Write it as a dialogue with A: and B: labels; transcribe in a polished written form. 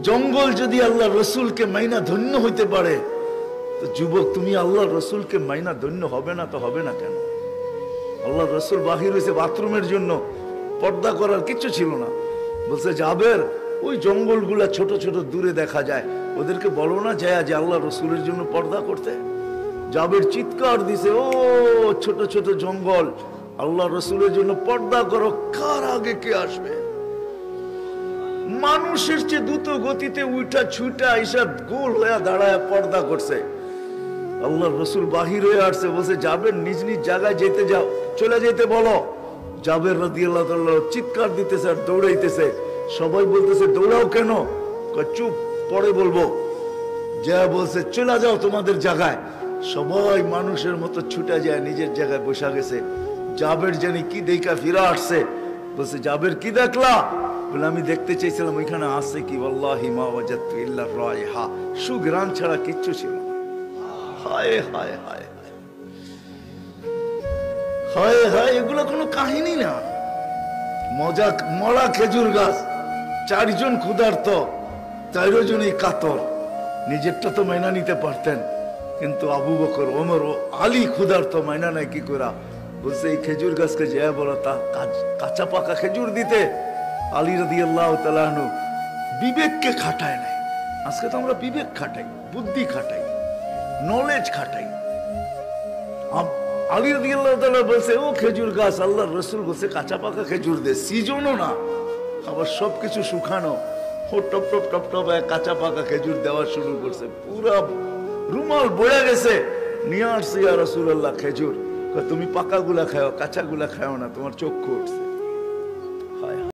A: জঙ্গল যদি আল্লাহ রসুলকে মাইনা ধন্য হইতে পারে, তো যুবক তুমি আল্লাহ রসুলকে মাইনা ধন্য হবে না? তো হবে না কেন? আল্লাহ রসুল বাহির হয়েছে বাথরুমের জন্য, পর্দা করার কিছু ছিল না। বলছে জাবের, ওই জঙ্গলগুলা ছোট ছোট দূরে দেখা যায়, ওদেরকে বলো না যায় যে আল্লাহ রসুলের জন্য পর্দা করতে। জাবের চিৎকার দিছে, ও ছোট ছোট জঙ্গল, আল্লাহ রসুলের জন্য পর্দা করো, কার আগে কে আসবে? মানুষের চেয়ে দ্রুত গতিতে উঠা ছুটা এইসব গোল হয়ে দাঁড়ায় পর্দা করছে। আল্লাহ রসুল বাহির হয়ে আসছে, বলছে জাবের নিজ নিজ জায়গায় যেতে যাও, চলে যেতে বলো। জাবের রাদিয়াল্লাহু তাআলা চিৎকার দিতেছে আর দৌড়াইতেছে। সবাই বলতেছে দৌড়াও কেন? চুপ, পরে বলবো। যা বলছে চলে যাও তোমাদের জায়গায়। সবাই মানুষের মতো ছুটে যায়, নিজের জায়গায় বসা গেছে। জাবের জানি কি দেখা ফিরে আসছে, বলছে জাবের কি দেখলা? বলে আমি দেখতে চাইছিলাম ওইখানে আছে কি, ওয়াল্লাহি মা ওয়াজাদতু ইল্লা রায়হা, সুঘ্রাণ ছাড়া কিচ্ছু ছিল না। হায় হায় হায় হায় হায়, এগুলো কোনো কাহিনী না। মজা মরা খেজুর গাছ, চারজন ক্ষুধার্ত, 4 জনই কাতর। নিজেরটা তো মাইনা নিতে পারতেন, কিন্তু আবু বকর, ওমর ও আলী ক্ষুধার্ত, মাইনা নাই কি করা? বলছে এই খেজুর গাছকে যে বলো তা কাঁচা পাকা খেজুর দিতে। আলী রাদিয়াল্লাহু তাআলা আনহু বিবেককে খাটায় নাই। আজকে তো আমরা বিবেক খাটাই, বুদ্ধি খাটাই, নলেজ খাটাই। আলী রাদিয়াল্লাহু তাআলা বলছে ও খেজুর গাছ, আল্লাহর রাসূল বলছে কাঁচা পাকা খেজুর দে, সিজনও না, আবার সবকিছু শুকানো, ও টপ টপ টপ টপ কাঁচা পাকা খেজুর দেওয়া শুরু করছে। পুরা রুমাল বয়ে গেছে, নিয়ে আসছে ইয়া রাসূলুল্লাহ খেজুর। তুমি পাকা গুলা খাও, কাঁচা গুলা খাও না, তোমার চক্ষু উঠছে।